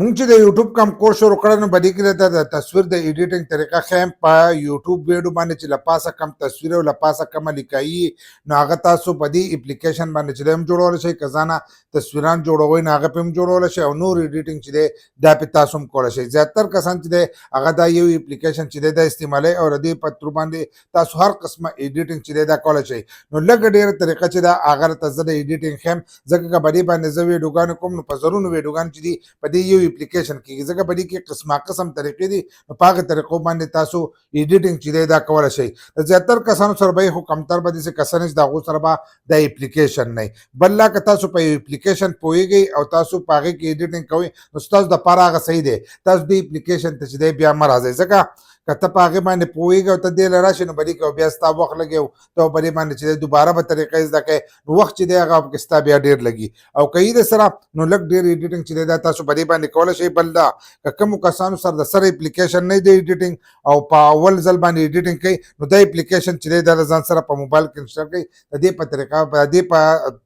مونږ چې د یوټیوب کم کورس شروع کړی نو په دې کې د تصویر د ایډیټینګ طریقه ښیم په یوټیوب ویډیو باندې چې له پاسه کم تصویر او له پاسه کمه لیکایي نو هغه تاسو په دې اپلیکیشن باندې چې هم جوړولی شئ که ځانه تصویران جوړوئ نو هغه پې هم جوړولی شئ او نور ایډیټینګ چې دی دا پې تاسو هم کولی شئ زیاتر کسان چې دی هغه دا یو اپلیکیشن چې دی دا استعمالوي او د دې په تر باندې تاسو هر قسمه ایډیټینګ چې دی دا کولی شئ نو لږه ډېره طریقه چې ده هغه راته زه د ایډیټینګ ښیم ځکه که په دې باندې زه ویډیوګانې کوم نو په زرونو ویډیوګانې چې دي په دې یو اپلیکیشن کې ځکه په دې کې قسمه قسم طریقې دي نو په هغې طریقو باندې تاسو ایډیټینګ چې دی دا کولی شئ د زیاتر کسانو سره به یې خو کمتر به داسې کسان چې د هغو سره به دا اپلیکیشن نه وي بل لا که تاسو په یو اپلیکیشن پوهېږئ او تاسو په هغې کې ایډیټینګ کوئ نو ستاسو دپاره هغه صحیح دی تاسو دې اپلیکیشن ته چې دی بیا مه راځئ ځکه که ته په هغې باندې پوهېږې او ته دې له راشې نو په دې کې بیا ستا وخت لګي او ته په دې باندې چې دی دوباره به طریقې زده کوې نو وخت چې دی هغه پکې ستا بیا ډېر لګي او که یې د سره نو لږ ډېر ایډیټینګ چې دی دا تاسو په دې باندې کولی شئ بل دا که کومو کسانو سره د سره اپلیکیشن نه دی ایډیټینګ او په اول ځل باندې ایډیټینګ کوي نو دا اپلیکیشن چې دی دا د ځان سره په موبایل کې انسټال کوئ د دې په طریقه په دې په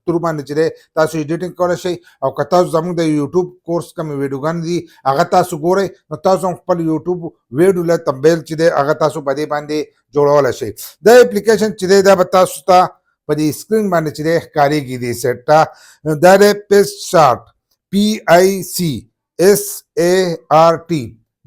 تر باندې چې دی تاسو ایډیټینګ کولی شئ او که تاسو زموږ د یوټیوب کورس کومې ویډیوګانې دي هغه تاسو ګورئ نو تاسو هم خپل یوټیوب ویډیو له تمبیل چې دی هغه تاسو په دې باندې جوړولی شئ دا اپلیکیشن چې دی دا به تاسو ته په دې سکرین باندې چې دی ښکارېږي دې سیټ ته دا دی PicsArt PICSART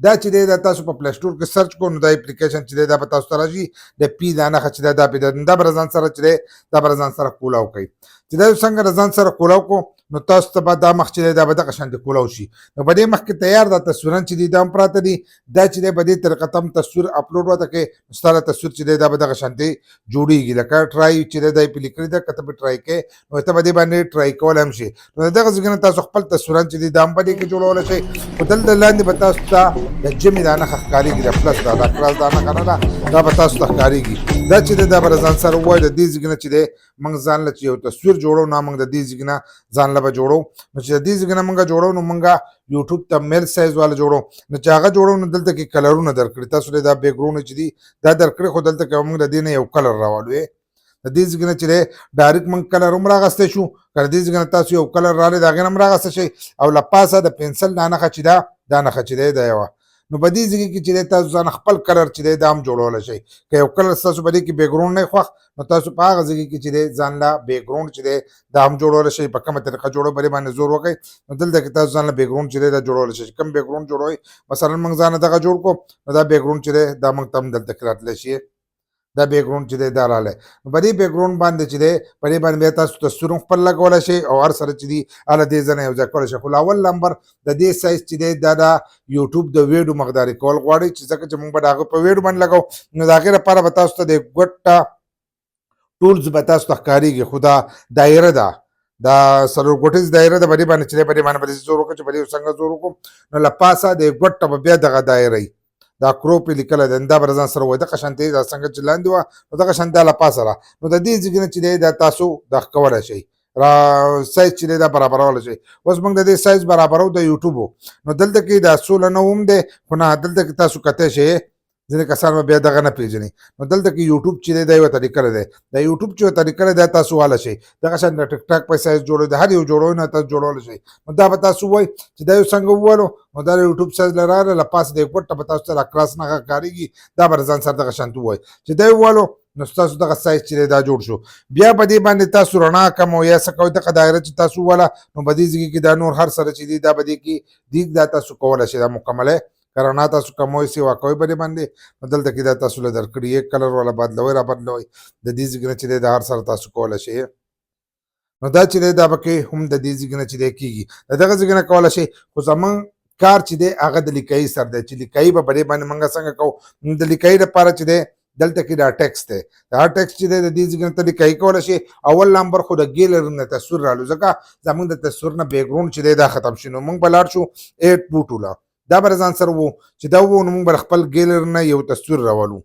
دا چې دی دا تاسو په پلی سټور کې سرچ کو نو دا اپلیکیشن چې دی دا به تاسو ته راشي د پی دا نښه چې دی دا پې دا به ځان سره چې دی دا به ځان سره کولاو کوي چې دا څنګه ځان سره کولاو کو نو تاسو ته به دا مخ چې دی دا به دغه شانتې کولاو شي نو په دې مخکې تیار دا تصویران چې دي دا هم پراته دي دا چې دی په دې طریقه ته هم تصویر اپلوډ ورته کوې نو ستا تصویر چې دی دا به دغه شانتې جوړېږي لکه ټرای چې دی دا یې پې لیکلي ده که ته به ټرای کوې نو ته به دې باندې ټرای کولی هم شي نو د دغه ځای نه تاسو خپل تصویران چې دي دا هم په دې کې جوړولی شئ خو دلته لاندې به تاسو ته د جمې دا نښه ښکارېږي د پلس دا کراس دا نښه نه ده دا به تاسو ته ښکارېږي دا چې دی دا به ځان سره ووایي د دې ځای نه چې دی موږ ځان له چې یو تصویر جوړو نو موږ د دې ځای نه ځان له به جوړو نو چې د دې ځای نه موږ جوړو نو موږ یوټیوب ته میل سایز والا جوړو نو چې هغه جوړو نو دلته کې کلرونه درکړي تاسو دا بیکګراوند چې دي دا درکړي خو دلته کې موږ د دې نه یو کلر راوالو د دې ځای نه چې دی ډایرکټ موږ کلر هم راغستی شو که د دې ځای نه تاسو یو کلر راغلی د هغې نه هم راغستی شئ او له پاسه د پنسل دا نښه چې ده دا نښه چې دی دا یوه نو په دې ځای کې چې دی تاسو ځان خپل کلر چې دی دا هم جوړولی شئ که یو کلر ستاسو په دې کې بیکګراوند نه خوښ نو تاسو په هغه ځای کې چې دی ځان له بیکګراوند چې دی دا هم جوړولی شئ په کومه طریقه جوړو په دې باندې زور وکئ نو دلته کې تاسو ځان له بیکګراوند چې دی دا جوړولی شئ کوم بیکګراوند جوړوئ مثلا موږ ځان دغه جوړ کړو نو دا بیکګراوند چې دی دا موږ ته هم دلته کې راتلی شي دا بیکګراوند چې دی دا راغلی نو په دې بیکګراوند باندې چې دی په دې باندې بیا تاسو تصویر هم خپل لګولی شئ او هر سره چې دي هله دې ځای نه یو ځای کولی شئ خو اول نمبر د دې سایز چې دی دا د یوټیوب د ویډیو مقداري کول غواړي چې ځکه چې موږ به د هغه په ویډیو باندې لګو نو د هغې لپاره به تاسو ته د ګوټه ټولز به تاسو ته ښکارېږي خو دا دایره ده دا څلور ګوټیز دایره ده په دې باندې چې دی په دې باندې به داسې زور وکړو چې په دې څنګه زور وکړو نو له پاسه د ګوټه به بیا دغه دایره وي دا کروپ یې لیکلی دی دا به ځان سره وایي دغه شانتې دا څنګه چې لاندې وه نو دغه شانتې له پاسه را نو د دې ځای نه چې دی دا تاسو دا کولی شئ را سایز چې دی دا برابرولی شئ اوس موږ د دې سایز برابرو د یوټیوب نو دلته کې دا 16:9 هم دی خو نه دلته کې تاسو کتی شئ ځینې کسان به بیا دغه نه پېژني نو دلته کې یوټیوب چې دی دا یوه طریقه دی د یوټیوب چې یوه طریقه دی دا تاسو والی شئ دغه شان د ټیک ټاک په سایز جوړوئ د هر یو جوړوئ نه تاسو جوړولی شئ نو دا به تاسو ووایئ چې دا یو څنګه ووالو نو دا د یوټیوب سایز له راغله له پاسه د یو ګوټه به تاسو ته را کراس نښه ښکارېږي دا به ځان سره دغه شانتې ووایئ چې دا یې ووالو نو ستاسو دغه سایز چې دی دا جوړ شو بیا په دې باندې تاسو رڼا کم او یا څه کوئ دغه دایره چې تاسو وواله نو په دې ځای کې دا نور هر سره چې دي دا په دې کې دي دا تاسو کولی شئ دا مکمل که رڼا تاسو کموئ سیوا کوئ په دې باندې نو دلته کې دا تاسو له درکړي یک کلر والا بدلوئ را بدلوئ د دې ځای نه چې دی دا هر سره تاسو کولی شئ نو دا چې دی دا پکې هم د دې ځای نه چې دی کېږي د دغه ځای نه کولی شئ خو زموږ کار چې دی هغه د لیکایي سره دی چې لیکایي به په دې باندې موږ څنګه کوو د لیکایي لپاره چې دی دلته کې دا ټیکس دی دا ټیکس چې دی د دې ځای نه ته لیکایي کولی شئ اول نمبر خو د ګیلري نه تصویر رالو ځکه زموږ د تصویر نه بیکګراوند چې دی دا ختم شي نو موږ به لاړ شو 8 بوټوله دا به ځان سره وو چې دا وو نو موږ به خپل ګیلري نه یو تصویر راولو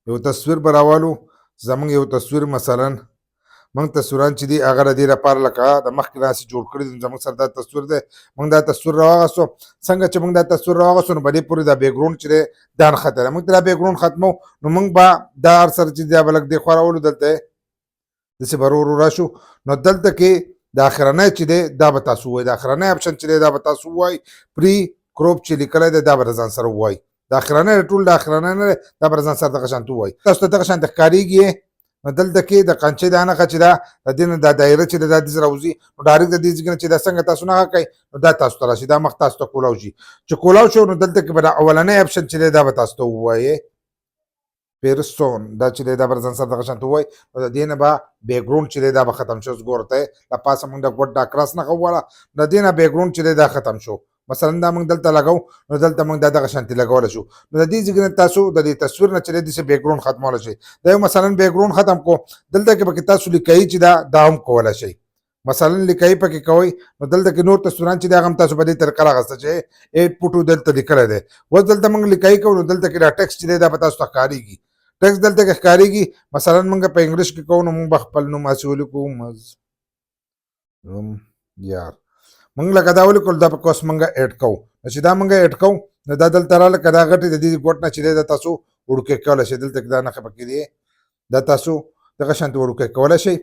یو تصویر به راولو زموږ یو تصویر مثلا موږ تصویران چې دي هغه د دې لپاره لکه د مخکې داسې جوړ کړي دي زموږ سره دا تصویر دی موږ دا تصویر راواغستو څنګه چې موږ دا تصویر راواغستو نو په دې پورې دا بیکګراوند چې دی دا نښته دی موږ دا بیکګراوند ختمو نو موږ به دا هر سره چې دا به لږ دې خوا راولو دلته داسې به ورو ورو راشو نو دلته کې د اخرنۍ چې دی دا به تاسو ووایي، د اخرنۍ اپشن چې دی دا به تاسو ووایي. پری کروپ چې لیکلی دی دا به ځان سره ووایي. د اخرنۍ ټول د اخرنۍ نه دی دا به ځان سره دغه شانتې ووایي. تاسو ته دغه شانتې ښکارېږي نو دلته کې د قنچې دا نښه چې ده د دې نه دا دایره چې ده دا داسې راوځي نو ډایرکټ د دې ځای نه چې دا څنګه تاسو نښه کوئ نو دا تاسو ته راشي، دا مخ تاسو ته کولاو شي. چې کولاو شو نو دلته کې به دا اولنی اپشن چې دی دا به تاسو ته ووایي پیرسون، دا چې دی دا به ځان سره دغه شانتې ووایي نو د دې نه به بیکګراونډ چې دی دا به ختم شو. اوس ګوره ته له پاسه موږ د ګوډ دا کراس نښه ووهله د دې نه بیکګراونډ چې دی دا ختم شو. مثلا دا موږ دلته لګو نو دلته موږ دا دغه شانتې لګولی شو نو د دې ځای نه تاسو د دې تصویر نه چې دی داسې بیکګراونډ ختمولی شئ. دا یو مثلا بیکګراونډ ختم کو دلته کې پکې تاسو لیکئ چې دا هم کولی شئ. مثلا لیکئ پکې کوئ نو دلته کې نور تصویران چې دی هغه هم تاسو په دې طریقه راغسته چې ایټ پوټو دلته لیکلی دی. اوس دلته موږ لیکئ کوو نو دلته کې دا ټکسټ چې دی دا به تاسو ته ښکارېږي. ټکسټ دلته کې ښکارېږي. مثلا موږ په انګلیش کې کوو نو موږ به خپل نوم هسې ولیکو یار موږ لکه دا ولیکلو دا پکې اوس موږ ایډ کوو نو چې دا موږ ایډ کوو نو دا دلته راله که دا غټې د دې ګوټ نه چې دی دا تاسو وړوکی کولی شئ. دلته کې دا نښه پکې دی دا تاسو دغه شانتې وړوکی کولی شئ.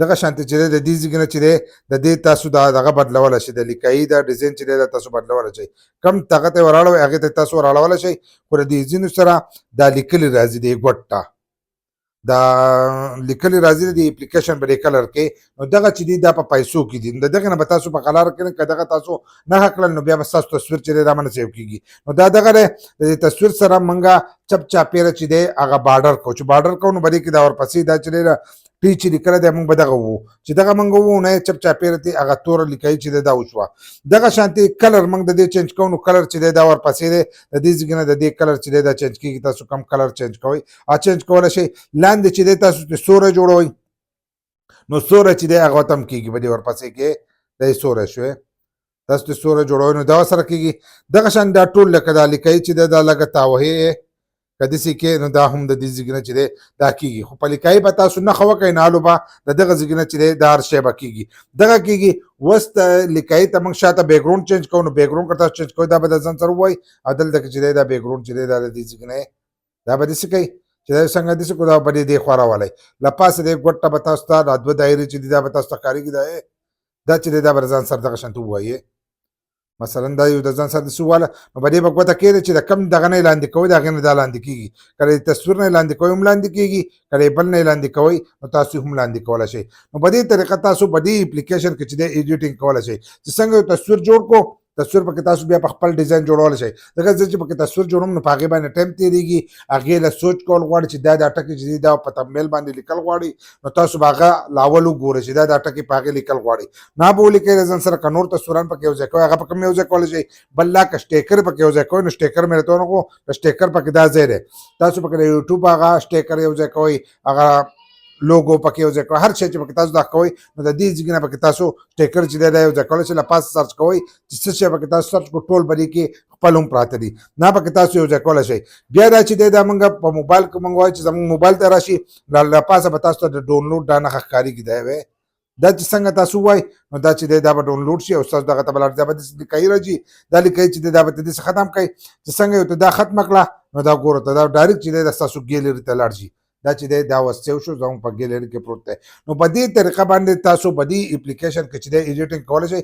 دغه شانتې چې دی د دې ځای نه چې دی د دې تاسو دغه بدلولی شئ، د لیکایي دا ډیزاین چې دی دا تاسو بدلولی شئ. کم هغه ته یې وراړوئ هغې ته تاسو وراړولی شئ خو د دې ځینو سره دا لیکلي راځي دې ګوټ ته دا لیکلي راځي د اپلیکیشن په دې کلر کې نو دغه چې دی دا په پیسو کې دي. د دغې نه به تاسو په قلار کې که دغه تاسو نښه کړل نو بیا به ستاسو تصویر چې دی دا باندې سیو کېږي. نو دا دغه دی د دې تصویر سره موږ چپ چاپېره چې دی هغه بارډر کوو. چې بارډر کوو نو به دې کې دا ورپسې دا چې دی ټي چې لیکلی دی موږ به دغه ووو چې دغه موږ ووو نه چپ چاپېره ته هغه توره لیکایي چې دی دا وشوه. دغه شانتې کلر موږ د دې چینج کوو نو کلر چې دی دا ورپسې دی د دې ځای نه د دې کلر چې دی دا چینج کېږي. تاسو کم کلر چینج کوئ چینج کولی شئ. لاندې چې دی تاسو ته سوری جوړوئ نو سوری چې دی هغه ته هم کېږي به دې ورپسې کې دا یې سوری شوی تاسو ته سوری جوړوئ نو دا سره کېږي. دغه شان دا ټول لکه دا لیکایي چې دی دا لږه تاوهې که داسې کې نو دا هم د دې ځای نه چې دی دا کېږي خو په لیکایي به تاسو نښه وکئ نو هلو به د دغه ځای نه چې دی دا هر شی به کېږي دغه کېږي. اوس لیکایي ته موږ شاته بیکګراونډ چینج کوو نو بیکګراونډ که تاسو چینج کوئ دا به د ځان سره ووایي او دلته کې چې دی دا بیکګراونډ چې دی دا د دې ځای نه دا به داسې کوئ چې دا څنګه داسې کړو دا به دې خوا راولئ. له پاسه دې ګوټ ته به تاسو ته دا دوه دایرې چې دي دا به تاسو ته ښکارېږي دا چې دی دا به ځان سره دغه شانتې ووایي. مثلا دا یو د ځان سره داسې وواله نو په دې به ګوته کېږي چې د کم دغه نه یې لاندې کوئ د هغې نه دا لاندې کېږي. که د تصویر نه یې لاندې کوئ هم لاندې کېږي که د بل نه یې لاندې کوئ نو تاسو هم لاندې کولی شئ. نو په دې طریقه تاسو په دې اپلیکیشن کې چې دی ایډیټینګ کولی شئ. چې څنګه یو تصویر جوړ کړو تصویر پکې تاسو بیا په خپل ډیزاین جوړولی شئ. ځکه زه چې پکې تصویر جوړوم نو په هغې باندې ټایم تېرېږي هغې له سوچ کول غواړي چې دا ټکي چې دي دا په تمبنیل باندې لیکل غواړي نو تاسو به هغه له اول وګورئ چې دا ټکي په هغې لیکل غواړي نه به ولیکئ د ځان سره که نور تصویران پکې یو ځای کوئ هغه پکې هم یو ځای کولی شئ. بل لا که سټیکر پکې یو ځای کوئ نو سټیکر مې راته ونه کړو د سټیکر پکې دا ځای دی تاسو پکې د یوټیوب هغه سټیکر یو ځای کوئ هغه لوګو پکې یو ځای کوئ هر شی چې پکې تاسو دا کوئ نو د دې ځای نه پکې تاسو سټیکر چې دی دا یو ځای کولی شئ. له پاسه سرچ کوئ چې څه شی پکې تاسو سرچ کړو ټول به دې کې خپل هم پراته دي نه پکې تاسو یو ځای کولی شئ. بیا دا چې دی دا موږ په موبایل کې موږ وایو چې زموږ موبایل ته راشي له پاسه به تاسو ته د ډاونلوډ دا نښه ښکارېږي دا چې څنګه تاسو وایي نو دا چې دی دا به ډاونلوډ شي او ستاسو دغه ته به لاړ دا به داسې لیکایي راځي دا لیکایي چې دی دا به ته داسې ختم کړئ چې څنګه یو ته دا ختمه کړه نو دا ګوره ته دا ډایرکټ چې دی دا ستاسو ګیلري ته لاړ شي. دا چې دی دا اوس سیو شو زموږ په ګیلري کې پروت دی. نو په دې طریقه باندې تاسو په دې اپلیکیشن کې چې دی ایډیټینګ کولی شئ